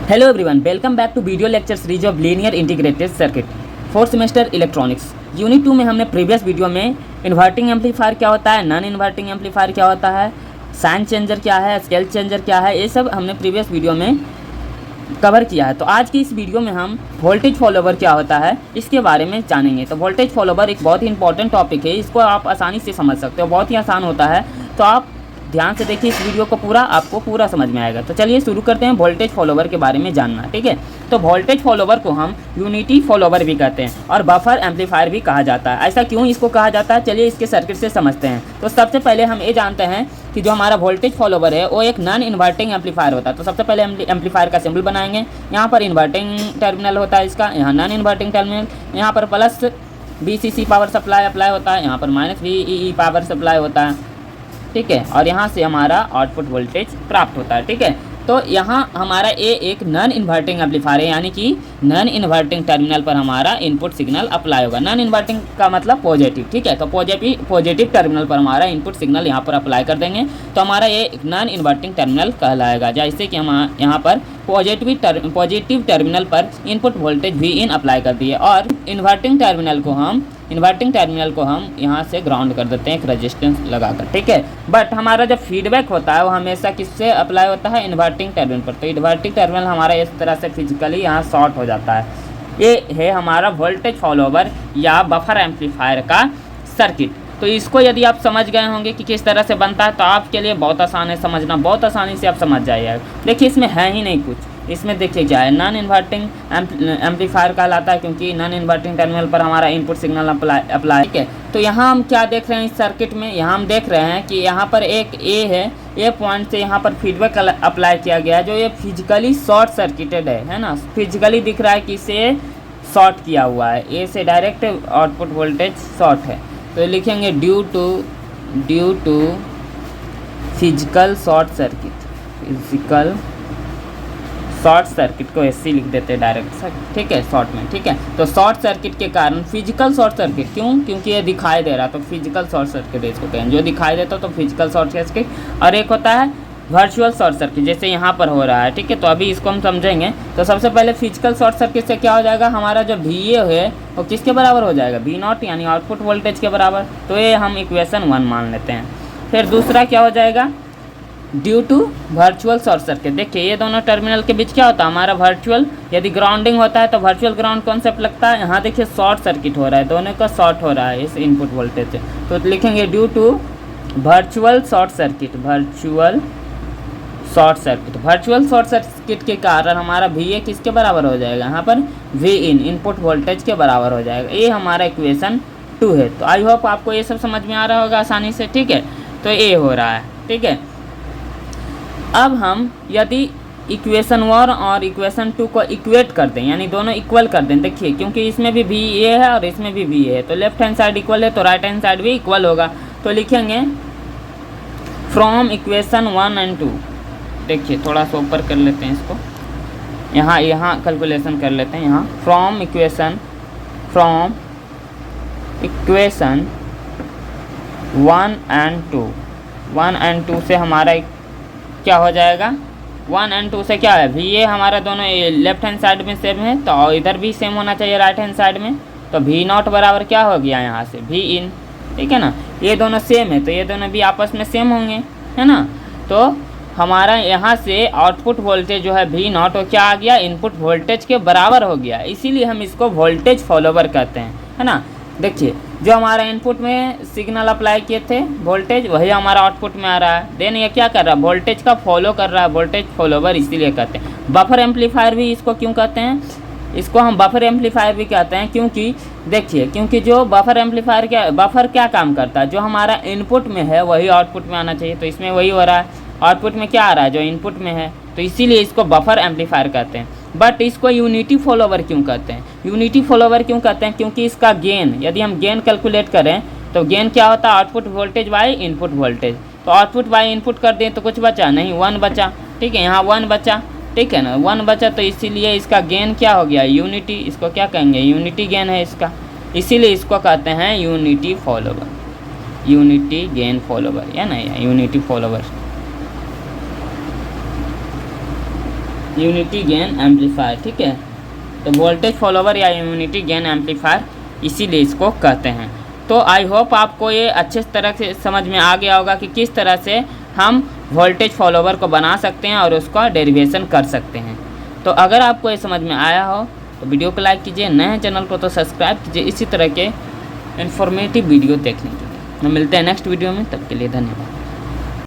Hello everyone, welcome back to video lecture series of linear integrated circuit fourth semester electronics. Unit 2 में हमने previous video में inverting amplifier क्या होता है, non inverting amplifier क्या होता है, साइन चेंजर क्या है, स्केल चेंजर क्या है, ये सब हमने प्रीवियस वीडियो में कवर किया है। तो आज की इस वीडियो में हम वोल्टेज फॉलोवर क्या होता है इसके बारे में जानेंगे। तो वोल्टेज फॉलोवर एक बहुत ही इंपॉर्टेंट टॉपिक है, इसको आप आसानी से समझ सकते हो, बहुत ही आसान होता है। तो आप ध्यान से देखिए इस वीडियो को, आपको पूरा समझ में आएगा। तो चलिए शुरू करते हैं वोल्टेज फॉलोवर के बारे में जानना, ठीक है। तो वोल्टेज फॉलोवर को हम यूनिटी फॉलोवर भी कहते हैं और बफर एम्पलीफायर भी कहा जाता है। ऐसा क्यों इसको कहा जाता है, चलिए इसके सर्किट से समझते हैं। तो सबसे पहले हम ये जानते हैं कि जो हमारा वोल्टेज फॉलोवर है वो एक नॉन इन्वर्टिंग एम्पलीफायर होता है। तो सबसे पहले हम एम्पलीफायर का सिंबल बनाएंगे। यहाँ पर इन्वर्टिंग टर्मिनल होता है इसका, यहाँ नॉन इन्वर्टिंग टर्मिनल, यहाँ पर plus VCC power supply apply होता है, यहाँ पर माइनस VEE पावर सप्लाई होता है, ठीक है। और यहाँ से हमारा आउटपुट वोल्टेज प्राप्त होता है, ठीक है। तो यहाँ हमारा ये एक नॉन इन्वर्टिंग एम्पलीफायर है, यानी कि नॉन इन्वर्टिंग टर्मिनल पर हमारा इनपुट सिग्नल अप्लाई होगा। नॉन इन्वर्टिंग का मतलब पॉजिटिव, ठीक है। तो पॉजिटिव टर्मिनल पर हमारा इनपुट सिग्नल यहाँ पर अप्लाई कर देंगे तो हमारा ये एक नॉन इन्वर्टिंग टर्मिनल कहलाएगा। जैसे कि हम यहाँ पर पॉजिटिव टर्मिनल पर इनपुट वोल्टेज Vin अप्लाई कर दिए और इन्वर्टिंग टर्मिनल को हम यहाँ से ग्राउंड कर देते हैं एक रेजिस्टेंस लगाकर, ठीक है। बट हमारा जब फीडबैक होता है वो हमेशा किससे अप्लाई होता है, इन्वर्टिंग टर्मिनल पर। तो इन्वर्टिंग टर्मिनल हमारा इस तरह से फिजिकली यहाँ शॉर्ट हो जाता है। ये है हमारा वोल्टेज फॉलोवर या बफर एम्पलीफायर का सर्किट। तो इसको यदि आप समझ गए होंगे कि किस तरह से बनता है तो आपके लिए बहुत आसान है समझना, बहुत आसानी से आप समझ जाइएगा। देखिए इसमें है ही नहीं कुछ, इसमें देखिए क्या है, नॉन इन्वर्टिंग एम्पलीफायर कहलाता है क्योंकि नॉन इन्वर्टिंग टर्मिनल पर हमारा इनपुट सिग्नल अप्लाई, ठीक है। तो यहाँ हम क्या देख रहे हैं इस सर्किट में, यहाँ हम देख रहे हैं कि यहाँ पर एक ए है, ए पॉइंट से यहाँ पर फीडबैक अप्लाई किया गया है जो ये फिजिकली शॉर्ट सर्किटेड है ना। फिजिकली दिख रहा है कि इसे शॉर्ट किया हुआ है, ए से डायरेक्ट आउटपुट वोल्टेज शॉर्ट है। तो लिखेंगे due to physical short circuit को ऐसे लिख देते हैं डायरेक्ट, ठीक है, शॉर्ट में, ठीक है। तो शॉर्ट सर्किट के कारण फिजिकल शॉर्ट सर्किट, क्यों, क्योंकि ये दिखाई दे रहा तो फिजिकल शॉर्ट सर्किट इसको कहें, जो दिखाई देता तो फिजिकल शॉर्ट सर्किट। और एक होता है वर्चुअल शॉर्ट सर्किट, जैसे यहाँ पर हो रहा है, ठीक है। तो अभी इसको हम समझेंगे। तो सबसे पहले फिजिकल शॉर्ट सर्किट से क्या हो जाएगा, हमारा जो VA है वो किसके बराबर हो जाएगा, V0 यानी आउटपुट वोल्टेज के बराबर। तो ये हम इक्वेशन 1 मान लेते हैं। फिर दूसरा क्या हो जाएगा, due to virtual short circuit. देखिए ये दोनों टर्मिनल के बीच क्या होता है, हमारा वर्चुअल, यदि ग्राउंडिंग होता है तो वर्चुअल ग्राउंड कॉन्सेप्ट लगता है। यहाँ देखिए शॉर्ट सर्किट हो रहा है, दोनों का शॉर्ट हो रहा है इस इनपुट वोल्टेज से। तो लिखेंगे due to virtual short circuit के कारण हमारा VA किसके बराबर हो जाएगा, यहाँ पर Vin इनपुट वोल्टेज के बराबर हो जाएगा। ये हमारा इक्वेशन 2 है। तो आई होप आपको ये सब समझ में आ रहा होगा आसानी से, ठीक है। तो ये हो रहा है, ठीक है। अब हम यदि इक्वेशन 1 और इक्वेशन 2 को इक्वेट कर दें, यानी दोनों इक्वल कर दें, देखिए क्योंकि इसमें भी VA है और इसमें भी VA है, तो लेफ्ट हैंड साइड इक्वल है तो राइट हैंड साइड भी इक्वल होगा। तो लिखेंगे फ्रॉम इक्वेशन 1 एंड 2, देखिए थोड़ा सा ऊपर कर लेते हैं इसको, यहाँ कैलकुलेशन कर लेते हैं। यहाँ फ्रॉम इक्वेशन 1 एंड 2 से हमारा क्या हो जाएगा, 1 एंड 2 से क्या है, VA हमारा दोनों लेफ्ट हैंड साइड में सेम है तो इधर भी सेम होना चाहिए राइट हैंड साइड में। तो V0 बराबर क्या हो गया यहाँ से Vin, ठीक है ना। ये दोनों सेम है तो ये दोनों भी आपस में सेम होंगे, है ना। तो हमारा यहाँ से आउटपुट वोल्टेज जो है V0 वो क्या आ गया, इनपुट वोल्टेज के बराबर हो गया, इसीलिए हम इसको वोल्टेज फॉलोवर कहते हैं, है ना। देखिए जो हमारा इनपुट में सिग्नल अप्लाई किए थे वोल्टेज, वही हमारा आउटपुट में आ रहा है। देन ये क्या कर रहा है, वोल्टेज का फॉलो कर रहा है, वोल्टेज फॉलोवर इसीलिए कहते हैं। बफर एम्पलीफायर भी इसको क्यों कहते हैं, इसको हम बफर एम्पलीफायर भी कहते हैं क्योंकि देखिए, क्योंकि जो बफर क्या काम करता है, जो हमारा इनपुट में है वही आउटपुट में आना चाहिए। तो इसमें वही हो रहा है, आउटपुट में क्या आ रहा है, जो इनपुट में है, तो इसीलिए इसको बफर एम्पलीफायर कहते हैं। बट इसको यूनिटी फॉलोवर क्यों कहते हैं, क्योंकि इसका गेन, यदि हम गेन कैलकुलेट करें तो गेन क्या होता है, output voltage by input voltage. तो आउटपुट बाई इनपुट कर दें तो कुछ बचा नहीं, 1 बचा, ठीक है, यहाँ 1 बचा, ठीक है ना, 1 बचा। तो इसीलिए इसका गेन क्या हो गया, यूनिटी, इसको क्या कहेंगे, यूनिटी गेन है इसका, इसीलिए इसको कहते हैं यूनिटी गेन फॉलोवर, या ना, unity follower. Unity gain amplifier, ठीक है। तो वोल्टेज फॉलोवर या यूनिटी गेन एम्पलीफायर इसीलिए इसको कहते हैं। तो आई होप आपको ये अच्छे तरह से समझ में आ गया होगा कि किस तरह से हम वोल्टेज फॉलोवर को बना सकते हैं और उसका डेरिवेशन कर सकते हैं। तो अगर आपको ये समझ में आया हो तो वीडियो को लाइक कीजिए, नए हैं चैनल को तो सब्सक्राइब कीजिए इसी तरह के इन्फॉर्मेटिव वीडियो देखने के लिए। हम मिलते हैं नेक्स्ट वीडियो में, तब के लिए धन्यवाद।